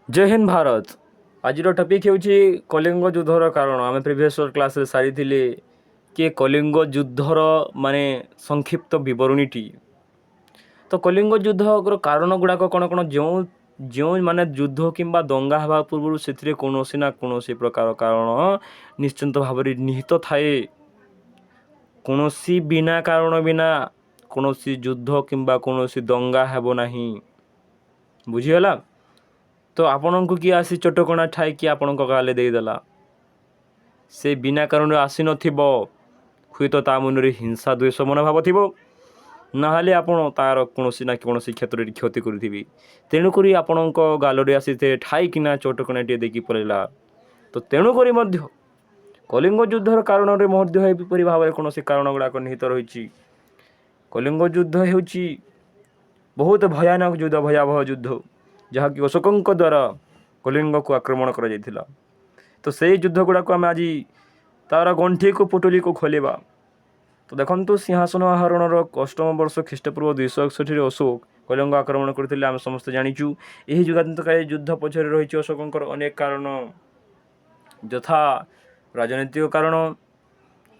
जय हिंद भारत। आज टपिक हूँ कलिंग युद्धर कारण। आम प्रिवियस क्लास सारी कि कलिंग युद्धर माने संक्षिप्त बरणीटी। तो कलिंग युद्धर कारण गुड़ाक कौन कौन जो जो माने युद्ध किंबा दंगा हवा पूर्व से कौन ना कौन प्रकार कारण निश्चिंत भाव निहित थाए। कौन बिना कारण बिना कौन युद्ध किंबा कौन दंगा हेब नहीं। बुझीगला। तो आपण को किए आसी चटकणा ठाई कि आपण गाले देदेला से बिना कारण आसी नथिबो हुए तो ता मन हिंसा द्वेष मनोभाव थी ना आपण तार कौन ना कौन क्षेत्र में क्षति करी। तेणुक आपण गालरे आसी ठाई कि चटकणाटे देखी पड़ेगा। तो तेणुक कलिंग युद्धर कारण एपरी भाव कौन कारण गुड़ाक निहित रही। कलिंग युद्ध हो बहुत भयानक युद्ध, भयावह युद्ध, जहाँकि अशोकों द्वारा कलिंग को आक्रमण कर। तो से युद्ध गुड़ाक आम आज तार गंठी को पुटुली को खोलिबा। तो देखो सिंहासन आहरणर अष्टम वर्ष ख्रीष्टपूर्व 261 अशोक कलिंग आक्रमण करते आम समस्त जाचु। यही युगांतकारी युद्ध पछरे रही अशोकों अनेक कारण, यथा राजनैतिक कारण।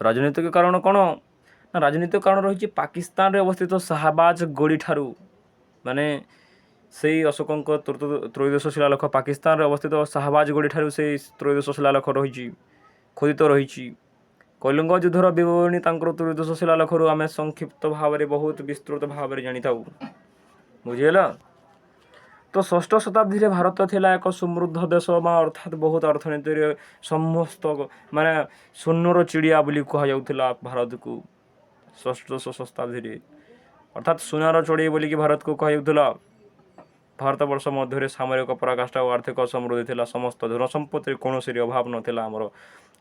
राजनैतिक कारण कौन ना राजनैतिक कारण रही पाकिस्तान रे अवस्थित शाहबाज गोड़ी ठारू माने से अशोकों त्रयोदश शिलालेख पाकिस्तान अवस्थित शाहबाज गोड़ी ठारू से त्रयोदश शिलालेख रही खोदित रही। कलिंग युद्धर बरणी त्रयोदश शिलालेखर आम संक्षिप्त भाव में बहुत विस्तृत भाव में जानी था। बुझीगला। तो षष्ठ शताब्दी में भारत थिला एक समृद्ध देश अर्थात बहुत अर्थनीति समस्त माने सोनर चिड़िया बोली कहुला भारत को। षष्ठ शताब्दी अर्थात सोनार चढ़ई बोलिकी भारत को कहुला। भारत वर्ष मध्य सामरिक पराकाष्ठा और आर्थिक समृद्धि थिला। समस्त धन संपत्ति कौन अभाव नाला आमर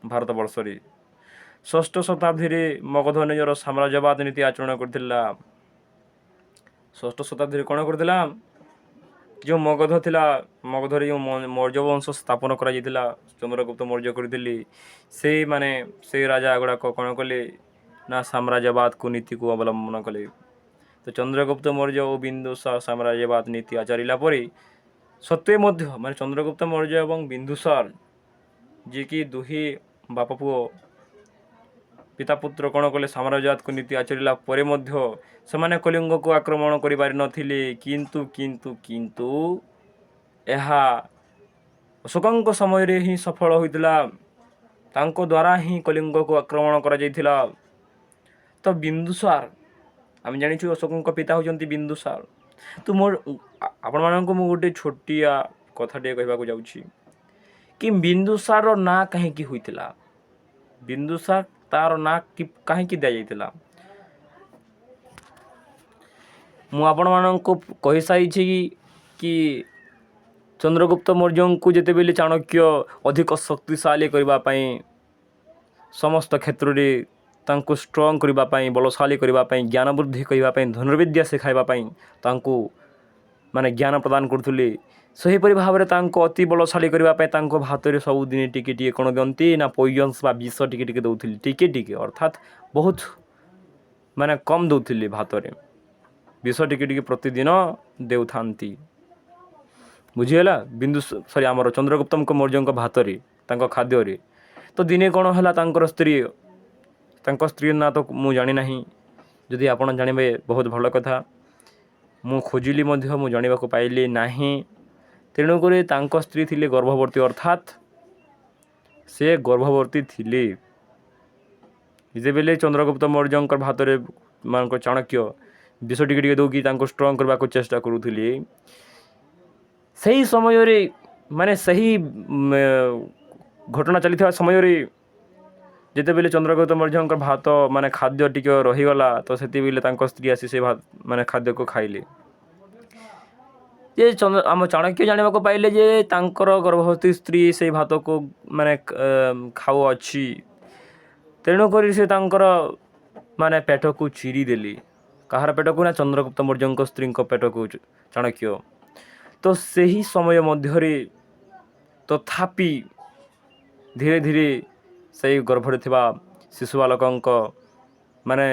भारत वर्ष। षष्ठ शताब्दी मगध निजर साम्राज्यवाद नीति आचरण करथिला। षष्ठ शताब्दी कौन करथिला जो मगध थिला, मगधर जो मौर्य वंश स्थापन करा चंद्रगुप्त मौर्य करथिले से माने से राजा गुड़ाक कौन कले ना साम्राज्यवाद को नीति को अवलंबन कले। तो चंद्रगुप्त मौर्य और बिंदुसार साम्राज्यवाद नीति आचरिला परे सत्वे मध्य माने चंद्रगुप्त मौर्य और बिंदुसार जी की दुही बाप पुओ पिता पुत्र कौन कले साम्राज्यवाद को नीति आचरिला परे मध्य सेमाने कलिंग को आक्रमण करि पारि नथिले। किंतु किंतु किंतु एहा अशोकों समय रे ही सफल होइतिला। तांको द्वारा ही कलिंग को आक्रमण करा जाइथिला। तो बिंदुसार आम जानिछु अशोकों पिता होचंती बिंदुसार। तो मोर आपण माननको मु गोटे छोटिया कथाटे कहबा को जाउछि कि बिंदुसार ना कहीं की होइतिला। बिंदुसार तार ना कहीं दिया जाइतिला मु आपण माननको कहि सारी कि चंद्रगुप्त मौर्य को जितेबेले चाणक्य अधिक शक्तिशाली करने समस्त क्षेत्र में तांको स्ट्रंग करने बलशाली करने ज्ञान वृद्धि करने धनुर्विद्या शिखाइवाई माने ज्ञान प्रदान करथुले। सहीपरि भाव में अति बलशाली करने भात में सबुदिन टिके कौन दिखती ना पॉइजन्स बा विष टिके दौले टिके अर्थात बहुत माने कम दौले भात में विष टिके प्रतिदिन देउथांती। बुझीगला। बिंदु सॉरी आमर चंद्रगुप्त मौर्य भातरे खाद्य। तो दिने कौन है स्त्री ना तो मु जानी ना। जदि आपण जानवे बहुत भल कथा। मु खोजिली मु जाना पाइली ना। तेणुक स्त्री थिले गर्भवती अर्थात से गर्भवती थिले जितेबेले चंद्रगुप्त मौर्य भातरे मान चाणक्य विष टिके दौकी स्ट्रंग करने को चेष्टा करुले। सही समय रे माने सही घटना चली समय रे जितेबेले चंद्रगुप्त मौर्य भात माने खाद्य टिके रहीगला। तो से स्त्री आसी से भात माने खाद्य को खाइले। ये आम चाणक्य जाना पाइले जे तांकर गर्भवती स्त्री से भात को माने खाऊ अच्छी। तेणुक से तांकर माने पेट को चिरी देली। कहार पेट को ना चंद्रगुप्त मौर्य स्त्री पेट को चाणक्य। तो सही समय मध्य तथापि धीरे धीरे से गर्भरे थिबा शिशु बालकों माने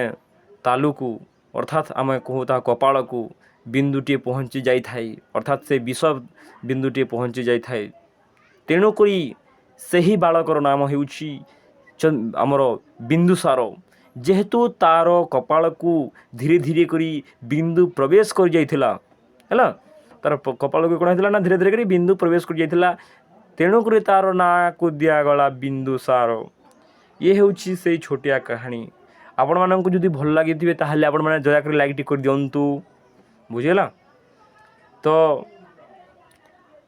तालू को अर्थात आम कहू ता कपाल को ବିନ୍ଦୁଟିଏ ପହଞ୍ଚି ଯାଇଥାଏ, ଅର୍ଥାତ୍ ସେ ବିଷ ବିନ୍ଦୁଟିଏ ପହଞ୍ଚି ଯାଇଥାଏ। ତେଣୁକରି ସେହି ବାଳକର ନାମ ହେଉଛି ଆମର ବିନ୍ଦୁସାର। ଯେହେତୁ ତା'ର କପାଳକୁ ଧୀରେ ଧୀରେ କରି ବିନ୍ଦୁ ପ୍ରବେଶ କରିଯାଇଥିଲା, ହେଲା, ତା'ର କପାଳକୁ କ'ଣ ହେଇଥିଲା ନା ଧୀରେ ଧୀରେ କରି ବିନ୍ଦୁ ପ୍ରବେଶ କରିଯାଇଥିଲା, ତେଣୁକରି ତା'ର ନାଁକୁ ଦିଆଗଲା ବିନ୍ଦୁସାର। ଇଏ ହେଉଛି ସେଇ ଛୋଟିଆ କାହାଣୀ। ଆପଣମାନଙ୍କୁ ଯଦି ଭଲ ଲାଗିଥିବେ ତାହେଲେ ଆପଣମାନେ ଦୟାକରି ଲାଇକ୍ଟି କରିଦିଅନ୍ତୁ, ବୁଝିହେଲା। ତ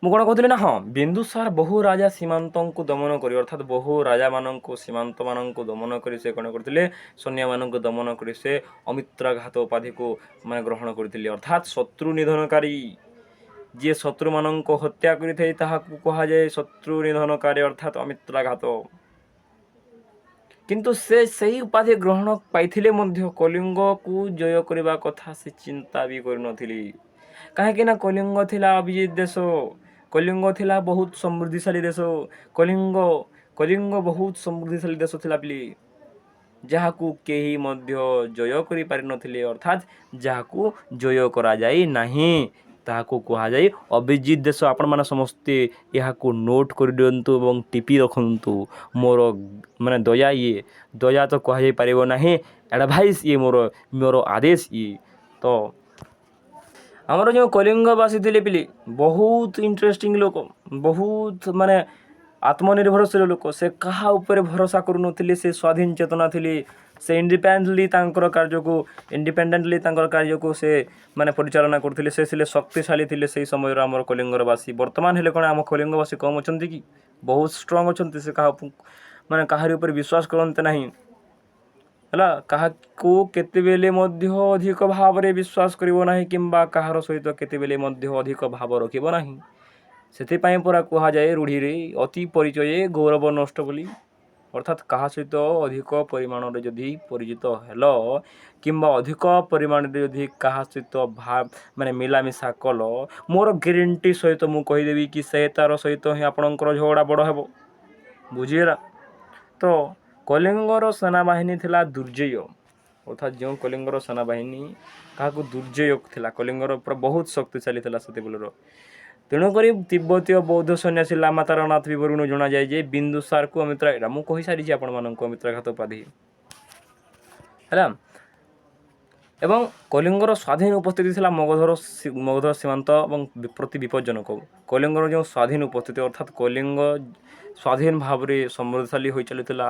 ମୁଁ କ'ଣ କହୁଥିଲି ନା, ହଁ, ବିନ୍ଦୁସାର ବହୁ ରାଜା ସୀମାନ୍ତଙ୍କୁ ଦମନ କରି, ଅର୍ଥାତ୍ ବହୁ ରାଜାମାନଙ୍କୁ ସୀମାନ୍ତମାନଙ୍କୁ ଦମନ କରି ସେ କ'ଣ କରିଥିଲେ, ସୈନ୍ୟମାନଙ୍କୁ ଦମନ କରି ସେ ଅମିତ୍ରାଘାତ ଉପାଧିକୁ ଗ୍ରହଣ କରିଥିଲେ, ଅର୍ଥାତ୍ ଶତ୍ରୁ ନିଧନକାରୀ। ଯିଏ ଶତ୍ରୁମାନଙ୍କୁ ହତ୍ୟା କରିଥାଏ ତାହାକୁ କୁହାଯାଏ ଶତ୍ରୁ ନିଧନକାରୀ, ଅର୍ଥାତ୍ ଅମିତ୍ରାଘାତ। କିନ୍ତୁ ସେ ସେହି ଉପାଧି ଗ୍ରହଣ ପାଇଥିଲେ ମଧ୍ୟ କଳିଙ୍ଗକୁ ଜୟ କରିବା କଥା ସେ ଚିନ୍ତା ବି କରିନଥିଲେ। କାହିଁକିନା କଳିଙ୍ଗ ଥିଲା ଅଭିଜିତ ଦେଶ, କଳିଙ୍ଗ ଥିଲା ବହୁତ ସମୃଦ୍ଧିଶାଳୀ ଦେଶ, କଳିଙ୍ଗ ବହୁତ ସମୃଦ୍ଧିଶାଳୀ ଦେଶ ଥିଲା ବୋଲି ଯାହାକୁ କେହି ମଧ୍ୟ ଜୟ କରିପାରିନଥିଲେ, ଅର୍ଥାତ୍ ଯାହାକୁ ଜୟ କରାଯାଇ ନାହିଁ ତାହାକୁ କୁହାଯାଏ ଅଭିଜିତ ଦେଶ। ଆପଣମାନେ ସମସ୍ତେ ଏହାକୁ ନୋଟ୍ କରିଦିଅନ୍ତୁ ଏବଂ ଟିପି ରଖନ୍ତୁ। ମୋର ଦୟା ତ କୁହାଯାଇପାରିବ ନାହିଁ, ଆଡ଼ଭାଇସ୍ ଇଏ ମୋର ଆଦେଶ ଇଏ। ତ ଆମର ଯେଉଁ କଳିଙ୍ଗବାସୀ ଥିଲେ ପିଲି ବହୁତ ଇଣ୍ଟରେଷ୍ଟିଂ ଲୋକ, ବହୁତ ଆତ୍ମନିର୍ଭରଶୀଳ ଲୋକ। ସେ କାହା ଉପରେ ଭରସା କରୁନଥିଲେ, ସେ ସ୍ୱାଧୀନ ଚେତନା ଥିଲେ। ସେ ଇଣ୍ଡିପେଣ୍ଡେଣ୍ଟଲି ତାଙ୍କର କାର୍ଯ୍ୟକୁ ସେ ପରିଚାଳନା କରୁଥିଲେ। ସେ ଥିଲେ ଶକ୍ତିଶାଳୀ ଥିଲେ ସେହି ସମୟରେ ଆମର କଳିଙ୍ଗର ବାସୀ। ବର୍ତ୍ତମାନ ହେଲେ କ'ଣ ଆମ କଳିଙ୍ଗବାସୀ କମ୍ ଅଛନ୍ତି କି? ବହୁତ ଷ୍ଟ୍ରଙ୍ଗ ଅଛନ୍ତି। ସେ କାହାରି ଉପରେ ବିଶ୍ୱାସ କରନ୍ତି ନାହିଁ, ହେଲା, କାହାକୁ କେତେବେଳେ ମଧ୍ୟ ଅଧିକ ଭାବରେ ବିଶ୍ୱାସ କରିବ ନାହିଁ କିମ୍ବା କାହାର ସହିତ କେତେବେଳେ ମଧ୍ୟ ଅଧିକ ଭାବ ରଖିବ ନାହିଁ। ସେଥିପାଇଁ ପରା କୁହାଯାଏ ରୂଢ଼ିରେ ଅତି ପରିଚୟ ଗୌରବ ନଷ୍ଟ ବୋଲି। ଅର୍ଥାତ୍ କାହା ସହିତ ଅଧିକ ପରିମାଣରେ ଯଦି ପରିଚିତ ହେଲ କିମ୍ବା ଅଧିକ ପରିମାଣରେ ଯଦି କାହା ସହିତ ମିଳାମିଶା କଲ, ମୋର ଗ୍ୟାରେଣ୍ଟି ସହିତ ମୁଁ କହିଦେବି କି ସେ ତା'ର ସହିତ ହିଁ ଆପଣଙ୍କର ଝଗଡ଼ା ବଡ଼ ହେବ, ବୁଝିହେଲା। ତ କଳିଙ୍ଗର ସେନାବାହିନୀ ଥିଲା ଦୁର୍ଜୟ, ଅର୍ଥାତ୍ ଯେଉଁ କଳିଙ୍ଗର ସେନାବାହିନୀ କାହାକୁ ଦୁର୍ଜୟ ଥିଲା, କଳିଙ୍ଗର ପୁରା ବହୁତ ଶକ୍ତିଶାଳୀ ଥିଲା ସେତେବେଳର। ତେଣୁକରି ତିବ୍ବତୀୟ ବୌଦ୍ଧ ସନ୍ନ୍ୟାସୀ ଲାମା ତାରାନାଥ ବିବରଣୀରୁ ଜଣାଯାଏ ଯେ ବିନ୍ଦୁସାରକୁ ଏଇଟା ମୁଁ କହିସାରିଛି ଆପଣମାନଙ୍କୁ ଅମିତ୍ରାଘାତ ଉପାଧି, ହେଲା। ଏବଂ କଳିଙ୍ଗର ସ୍ୱାଧୀନ ଉପସ୍ଥିତି ଥିଲା ମଗଧର ସୀମାନ୍ତ ଏବଂ ପ୍ରତି ବିପଜ୍ଜନକ। କଳିଙ୍ଗର ଯେଉଁ ସ୍ୱାଧୀନ ଉପସ୍ଥିତି, ଅର୍ଥାତ୍ କଳିଙ୍ଗ ସ୍ୱାଧୀନ ଭାବରେ ସମୃଦ୍ଧଶାଳୀ ହୋଇ ଚାଲୁଥିଲା,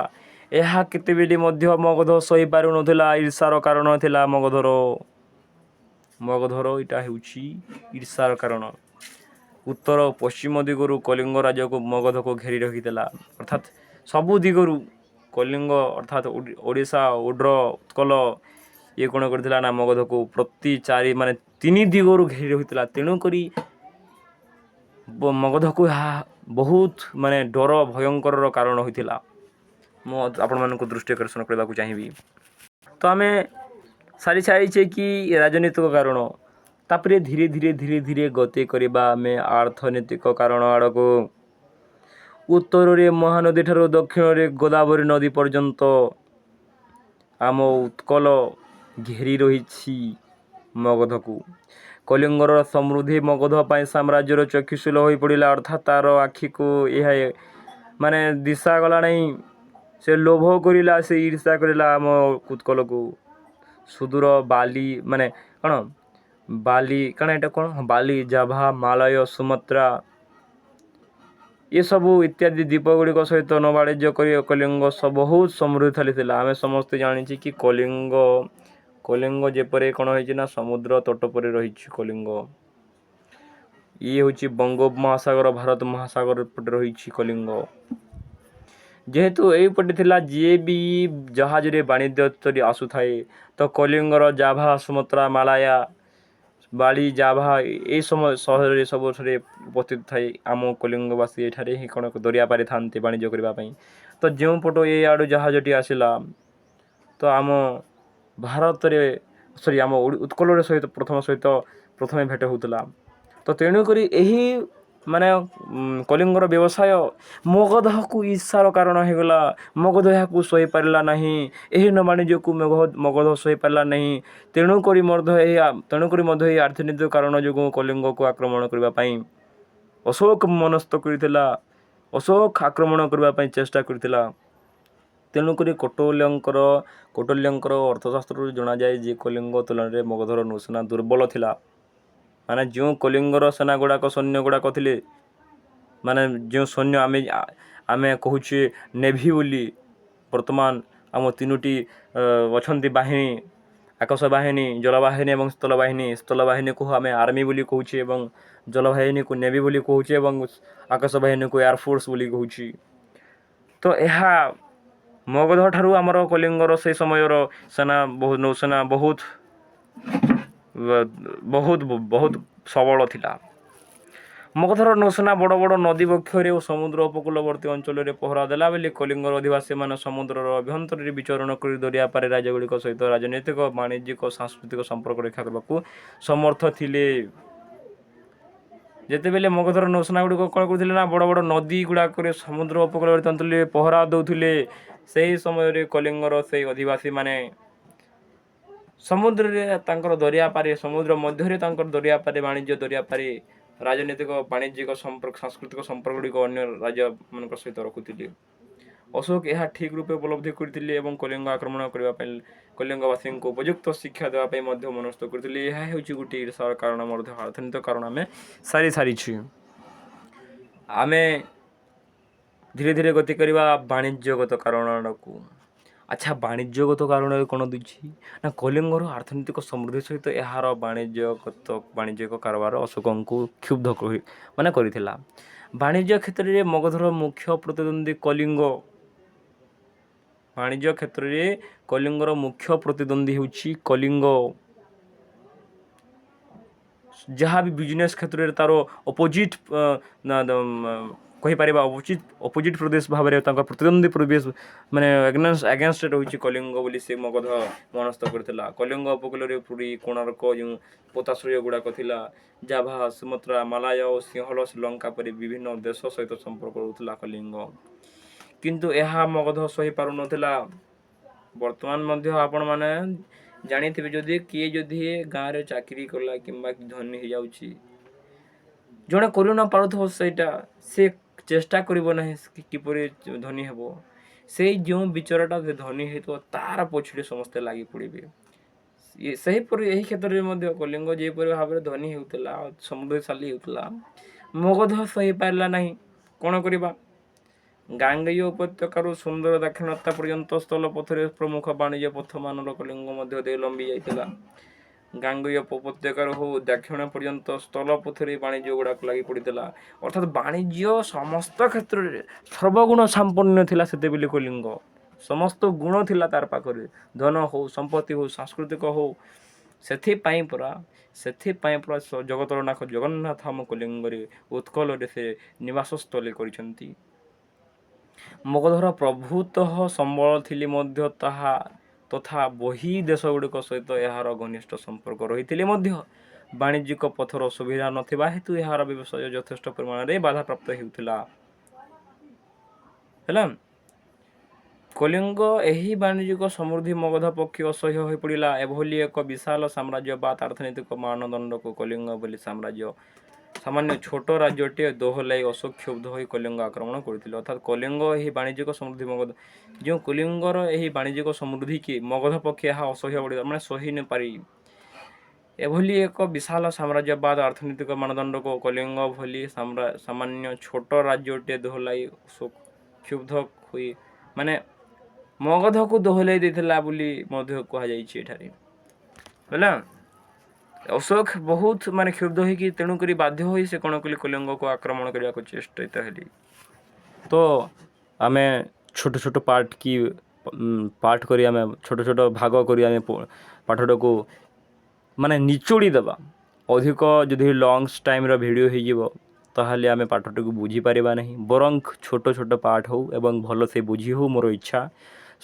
ଏହା କେତେବେଳେ ମଧ୍ୟ ମଗଧ ସହିପାରୁନଥିଲା। ଈର୍ଷାର କାରଣ ଥିଲା ମଗଧର ଏଇଟା ହେଉଛି ଈର୍ଷାର କାରଣ। ଉତ୍ତର ଓ ପଶ୍ଚିମ ଦିଗରୁ କଳିଙ୍ଗ ରାଜ୍ୟକୁ ମଗଧକୁ ଘେରି ରଖିଥିଲା, ଅର୍ଥାତ୍ ସବୁ ଦିଗରୁ କଳିଙ୍ଗ ଅର୍ଥାତ୍ ଓଡ଼ିଶା, ଓଡ୍ର, ଉତ୍କଳ ଇଏ କ'ଣ କରିଥିଲା ନା ମଗଧକୁ ପ୍ରତି ତିନି ଦିଗରୁ ଘେରି ରଖିଥିଲା। ତେଣୁକରି ମଗଧକୁ ଏହା ବହୁତ ଡର ଭୟଙ୍କରର କାରଣ ହୋଇଥିଲା। ମୁଁ ଆପଣମାନଙ୍କୁ ଦୃଷ୍ଟି ଆକର୍ଷଣ କରିବାକୁ ଚାହିଁବି। ତ ଆମେ ସାରିଛେ କି ରାଜନୈତିକ କାରଣ, ତାପରେ ଧୀରେ ଧୀରେ ଗତି କରିବା ଆମେ ଅର୍ଥନୈତିକ କାରଣ ଆଡ଼କୁ। ଉତ୍ତରରେ ମହାନଦୀ ଠାରୁ ଦକ୍ଷିଣରେ ଗୋଦାବରୀ ନଦୀ ପର୍ଯ୍ୟନ୍ତ ଆମ ଉତ୍କଳ ଘେରି ରହିଛି ମଗଧକୁ। କଳିଙ୍ଗର ସମୃଦ୍ଧି ମଗଧ ପାଇଁ ସାମ୍ରାଜ୍ୟର ଚକ୍ଷୁଶୂଳ ହୋଇପଡ଼ିଲା, ଅର୍ଥାତ୍ ତା'ର ଆଖିକୁ ଏହା ଦିଶା ଗଲା ନାହିଁ। ସେ ଲୋଭ କରିଲା, ସେ ଈର୍ଷା କରିଲା ଆମ ଉତ୍କଳକୁ। ସୁଦୂର ବାଲି ବାଲି, ଜାଭା, ମାଳୟ, ସୁମାତ୍ରା ଏସବୁ ଇତ୍ୟାଦି ଦ୍ୱୀପଗୁଡ଼ିକ ସହିତ ନୌବାଣିଜ୍ୟ କରି କଳିଙ୍ଗ ବହୁତ ସମୃଦ୍ଧଶାଳୀ ଥିଲା। ଆମେ ସମସ୍ତେ ଜାଣିଛେ କି କଳିଙ୍ଗ ଯେପରି କ'ଣ ହେଇଛି ନା ସମୁଦ୍ର ତଟ ପରି ରହିଛି କଳିଙ୍ଗ। ଇଏ ହେଉଛି ବଙ୍ଗୋପ ମହାସାଗର, ଭାରତ ମହାସାଗର ପଟେ ରହିଛି କଳିଙ୍ଗ। ଯେହେତୁ ଏଇପଟେ ଥିଲା, ଯିଏ ବି ଜାହାଜରେ ବାଣିଜ୍ୟ କରି ଆସୁଥାଏ ତ କଳିଙ୍ଗର ଜାଭା, ସୁମାତ୍ରା, ମାଳୟା, ବାଲି, ଜାଭା ଏହି ସହରରେ ସବୁଠାରେ ଉପସ୍ଥିତ ଥାଏ। ଆମ କଳିଙ୍ଗବାସୀ ଏଠାରେ ହିଁ କ'ଣ ଦରିଆ ପାରିଥାନ୍ତି ବାଣିଜ୍ୟ କରିବା ପାଇଁ। ତ ଯେଉଁ ପଟ ଏଇଆଡ଼ୁ ଜାହାଜଟି ଆସିଲା ତ ଆମ ଉତ୍କଳରେ ପ୍ରଥମେ ଭେଟ ହେଉଥିଲା। ତ ତେଣୁକରି ଏହି ମାନେ କଳିଙ୍ଗର ବ୍ୟବସାୟ ମଗଧକୁ ଈର୍ଷାର କାରଣ ହୋଇଗଲା। ମଗଧ ଏହାକୁ ସହିପାରିଲା ନାହିଁ। ଏହି ବାଣିଜ୍ୟକୁ ମଗଧ ସହିପାରିଲା ନାହିଁ। ତେଣୁକରି ମଧ୍ୟ ଏହି ଅର୍ଥନୈତିକ କାରଣ ଯୋଗୁଁ କଳିଙ୍ଗକୁ ଆକ୍ରମଣ କରିବା ପାଇଁ ଅଶୋକ ମନସ୍ଥ କରିଥିଲା। ଅଶୋକ ଆକ୍ରମଣ କରିବା ପାଇଁ ଚେଷ୍ଟା କରିଥିଲା। ତେଣୁକରି କୌଟଲ୍ୟଙ୍କର ଅର୍ଥଶାସ୍ତ୍ରରୁ ଜଣାଯାଏ ଯେ କଳିଙ୍ଗ ତୁଳନାରେ ମଗଧର ନୌସେନା ଦୁର୍ବଳ ଥିଲା। ମାନେ ଯେଉଁ କଳିଙ୍ଗର ସେନା ଗୁଡ଼ାକ ସୈନ୍ୟ ଗୁଡ଼ାକ ଥିଲେ, ମାନେ ଯେଉଁ ସୈନ୍ୟ ଆମେ କହୁଛେ ନେଭି ବୋଲି, ବର୍ତ୍ତମାନ ଆମ ତିନୋଟି ଅଛନ୍ତି ବାହିନୀ, ଆକାଶ ବାହିନୀ, ଜଳବାହିନୀ ଏବଂ ସ୍ଥଳବାହିନୀ। ସ୍ଥଳବାହିନୀକୁ ଆମେ ଆର୍ମି ବୋଲି କହୁଛେ ଏବଂ ଜଳବାହିନୀକୁ ନେଭି ବୋଲି କହୁଛେ ଏବଂ ଆକାଶ ବାହିନୀକୁ ଏୟାରଫୋର୍ସ ବୋଲି କହୁଛି। ତ ଏହା ମଗଧ ଠାରୁ ଆମର କଳିଙ୍ଗର ସେହି ସମୟର ନୌସେନା ବହୁତ ସବଳ ଥିଲା। ମଗଧର ନୌସେନା ବଡ଼ ବଡ଼ ନଦୀ ବକ୍ଷରେ ଓ ସମୁଦ୍ର ଉପକୂଳବର୍ତ୍ତୀ ଅଞ୍ଚଳରେ ପହରା ଦେଲା ବେଳେ କଳିଙ୍ଗର ଅଧିବାସୀମାନେ ସମୁଦ୍ରର ଅଭ୍ୟନ୍ତରରେ ବିଚରଣ କରି ଦରିଆପାରି ରାଜ୍ୟଗୁଡ଼ିକ ସହିତ ରାଜନୈତିକ, ବାଣିଜ୍ୟିକ ଓ ସାଂସ୍କୃତିକ ସମ୍ପର୍କ ରକ୍ଷା କରିବାକୁ ସମର୍ଥ ଥିଲେ। ଯେତେବେଳେ ମଗଧର ନୌସେନା ଗୁଡ଼ିକ କ'ଣ କରୁଥିଲେ ନା ବଡ଼ ବଡ଼ ନଦୀ ଗୁଡ଼ାକରେ ସମୁଦ୍ର ଉପକୂଳବର୍ତ୍ତୀ ଅଞ୍ଚଳରେ ପହରା ଦେଉଥିଲେ, ସେହି ସମୟରେ କଳିଙ୍ଗର ସେହି ଅଧିବାସୀମାନେ ସମୁଦ୍ରରେ ତାଙ୍କର ଦରିଆପାରି, ସମୁଦ୍ର ମଧ୍ୟରେ ତାଙ୍କର ଦରିଆପାରି ବାଣିଜ୍ୟ, ଦରିଆପାରି ରାଜନୈତିକ, ବାଣିଜ୍ୟିକ ସମ୍ପର୍କ, ସାଂସ୍କୃତିକ ସମ୍ପର୍କ ଗୁଡ଼ିକ ଅନ୍ୟ ରାଜ୍ୟମାନଙ୍କ ସହିତ ରଖୁଥିଲେ। ଅଶୋକ ଏହା ଠିକ୍ ରୂପେ ଉପଲବ୍ଧି କରିଥିଲେ ଏବଂ କଳିଙ୍ଗ ଆକ୍ରମଣ କରିବା ପାଇଁ କଳିଙ୍ଗବାସୀଙ୍କୁ ଉପଯୁକ୍ତ ଶିକ୍ଷା ଦେବା ପାଇଁ ମଧ୍ୟ ମନସ୍ଥ କରିଥିଲେ। ଏହା ହେଉଛି ଗୋଟିଏ ଈର୍ଷାର କାରଣ, ମଧ୍ୟ ଅର୍ଥନୈତିକ କାରଣ ଆମେ ସାରିଛୁ। ଆମେ ଧୀରେ ଧୀରେ ଗତି କରିବା ବାଣିଜ୍ୟଗତ କାରଣ ଆଡ଼କୁ। ଆଚ୍ଛା, ବାଣିଜ୍ୟଗତ କାରଣରେ କ'ଣ ଦେଇଛି ନା କଳିଙ୍ଗର ଅର୍ଥନୈତିକ ସମୃଦ୍ଧି ସହିତ ଏହାର ବାଣିଜ୍ୟିକ କାରବାର ଅଶୋକଙ୍କୁ କ୍ଷୁବ୍ଧ କରିଥିଲା। ବାଣିଜ୍ୟ କ୍ଷେତ୍ରରେ ମଗଧର ମୁଖ୍ୟ ପ୍ରତିଦ୍ୱନ୍ଦ୍ୱୀ କଳିଙ୍ଗର ମୁଖ୍ୟ ପ୍ରତିଦ୍ୱନ୍ଦ୍ୱୀ ହେଉଛି କଳିଙ୍ଗ। ଯାହା ବି ବିଜନେସ୍ କ୍ଷେତ୍ରରେ ତା'ର କହିପାରିବା ଅପୋଜିଟ୍ ପ୍ରଦେଶ ଭାବରେ ତାଙ୍କ ପ୍ରତିଦ୍ୱନ୍ଦ୍ୱୀ ପ୍ରଦେଶ ମାନେ ଏଗେନ୍ଷ୍ଟରେ ରହିଛି କଳିଙ୍ଗ ବୋଲି ସେ ମଗଧ ମନସ୍ଥ କରିଥିଲା। କଳିଙ୍ଗ ଉପକୂଳରେ ପୁରୀ, କୋଣାର୍କ, ଯେଉଁ ପୋତାଶ୍ରୟ ଗୁଡ଼ାକ ଥିଲା, ଜାଭା, ସୁମାତ୍ରା, ମାଲୟ ଓ ସିଂହଳ, ଶ୍ରୀଲଙ୍କା ପରି ବିଭିନ୍ନ ଦେଶ ସହିତ ସମ୍ପର୍କ ରହୁଥିଲା କଳିଙ୍ଗ। କିନ୍ତୁ ଏହା ମଗଧ ସହିପାରୁନଥିଲା। ବର୍ତ୍ତମାନ ମଧ୍ୟ ଆପଣମାନେ ଜାଣିଥିବେ, ଯଦି ଗାଁରେ ଚାକିରି କଲା କିମ୍ବା ଧନୀ ହେଇଯାଉଛି, ଜଣେ କରି ନ ପାରୁଥିବ ସେଇଟା, ସେ ଚେଷ୍ଟା କରିବ ନାହିଁ କିପରି ଧନୀ ହେବ। ସେଇ ଯେଉଁ ବିଚାରଟା ଧନୀ ହେଇଥିବ ତାର ପଛରେ ସମସ୍ତେ ଲାଗି ପଡ଼ିବେ। ସେହିପରି ଏହି କ୍ଷେତ୍ରରେ ମଧ୍ୟ କଳିଙ୍ଗ ଯେପରି ଭାବରେ ଧନୀ ହେଉଥିଲା, ସମୃଦ୍ଧିଶାଳୀ ହେଉଥିଲା, ମଗଧ ସହିପାରିଲା ନାହିଁ। କ'ଣ କରିବା? ଗାଙ୍ଗେୟ ଉପତ୍ୟକାରୁ ସୁନ୍ଦର ଦାକ୍ଷିଣାତ୍ୟ ପର୍ଯ୍ୟନ୍ତ ସ୍ଥଳ ପଥରେ ପ୍ରମୁଖ ବାଣିଜ୍ୟ ପଥମାନର କଳିଙ୍ଗ ମଧ୍ୟ ଦେଇ ଲମ୍ବି ଯାଇଥିଲା। ଗାଙ୍ଗେୟ ଉପତ୍ୟକାରୁ ଦାକ୍ଷିଣ ପର୍ଯ୍ୟନ୍ତ ସ୍ଥଳ ପଥରେ ବାଣିଜ୍ୟ ଗୁଡ଼ାକ ଲାଗି ପଡ଼ିଥିଲା। ଅର୍ଥାତ୍ ବାଣିଜ୍ୟ ସମସ୍ତ କ୍ଷେତ୍ରରେ ସର୍ବଗୁଣ ସମ୍ପନ୍ନ ଥିଲା ସେତେବେଳେ କଳିଙ୍ଗ। ସମସ୍ତ ଗୁଣ ଥିଲା ତାର ପାଖରେ, ଧନ ହଉ, ସମ୍ପତ୍ତି ହଉ, ସାଂସ୍କୃତିକ ହଉ। ସେଥିପାଇଁ ପରା ଜଗତର ନାଥ ଜଗନ୍ନାଥ ଆମ କଳିଙ୍ଗରେ, ଉତ୍କଳରେ ସେ ନିବାସସ୍ଥଳୀ କରିଛନ୍ତି। ମଗଧର ପ୍ରଭୁତଃ ସମ୍ବଳ ଥିଲେ ମଧ୍ୟ ତଥା ବହି ଦେଶଗୁଡ଼ିକ ସହିତ ଏହାର ଘନିଷ୍ଠ ସମ୍ପର୍କ ରହିଥିଲେ ମଧ୍ୟ ବାଣିଜ୍ୟିକ ପଥର ସୁବିଧା ନଥିବା ହେତୁ ଏହାର ବ୍ୟବସାୟ ଯଥେଷ୍ଟ ପରିମାଣରେ ବାଧାପ୍ରାପ୍ତ ହେଉଥିଲା। କଳିଙ୍ଗ ଏହି ବାଣିଜ୍ୟିକ ସମୃଦ୍ଧି ମଗଧ ପକ୍ଷେ ଅସହ୍ୟ ହୋଇପଡ଼ିଲା। ଏଭଳି ଏକ ବିଶାଳ ସାମ୍ରାଜ୍ୟବାଦ ଅର୍ଥନୈତିକ ମାନଦଣ୍ଡକୁ କଳିଙ୍ଗ ବୋଲି ସାମାନ୍ୟ ଛୋଟ ରାଜ୍ୟଟିଏ ଦୋହଲାଇ ଅଶୋକ କ୍ଷୁବ୍ଧ ହୋଇ କଳିଙ୍ଗ ଆକ୍ରମଣ କରିଥିଲେ। ଅର୍ଥାତ୍ କଳିଙ୍ଗ ଏହି ବାଣିଜ୍ୟିକ ସମୃଦ୍ଧି କଳିଙ୍ଗର ଏହି ବାଣିଜ୍ୟିକ ସମୃଦ୍ଧିକି ମଗଧ ପକ୍ଷେ ଏହା ଅସହ୍ୟ ପଡ଼ିଲା, ମାନେ ସହି ନ ପାରି। ଏଭଳି ଏକ ବିଶାଳ ସାମ୍ରାଜ୍ୟବାଦ ଅର୍ଥନୈତିକ ମାନଦଣ୍ଡକୁ କଳିଙ୍ଗ ଭଳି ସାମାନ୍ୟ ଛୋଟ ରାଜ୍ୟଟିଏ ଦୋହଲାଇ ଅଶୋକ କ୍ଷୁବ୍ଧ ହୋଇ ମଗଧକୁ ଦୋହଲାଇ ଦେଇଥିଲା ବୋଲି ମଧ୍ୟ କୁହାଯାଇଛି ଏଠାରେ। ହେଲା, ଅଶୋକ ବହୁତ କ୍ଷୁବ୍ଧ ହୋଇକି, ତେଣୁକରି ବାଧ୍ୟ ହୋଇ ସେ କ'ଣ କଲେ, କଳିଙ୍ଗକୁ ଆକ୍ରମଣ କରିବାକୁ ଚେଷ୍ଟିତ ହେଲେ। ତ ଆମେ ଛୋଟ ଛୋଟ ପାର୍ଟ କରି ଆମେ ଛୋଟ ଛୋଟ ଭାଗ କରି ଆମେ ପାଠଟାକୁ ନିଚୋଡ଼ି ଦେବା। ଅଧିକ ଯଦି ଲଙ୍ଗ୍ ଟାଇମ୍ର ଭିଡ଼ିଓ ହେଇଯିବ ତାହେଲେ ଆମେ ପାଠଟିକୁ ବୁଝିପାରିବା ନାହିଁ। ବରଂ ଛୋଟ ଛୋଟ ପାର୍ଟ ହେଉ ଏବଂ ଭଲସେ ବୁଝି ହେଉ, ମୋର ଇଚ୍ଛା।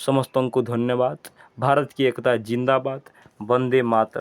ସମସ୍ତଙ୍କୁ ଧନ୍ୟବାଦ। ଭାରତ କି ଏକତା ଜିନ୍ଦାବାଦ। ବନ୍ଦେ ମାତରମ୍।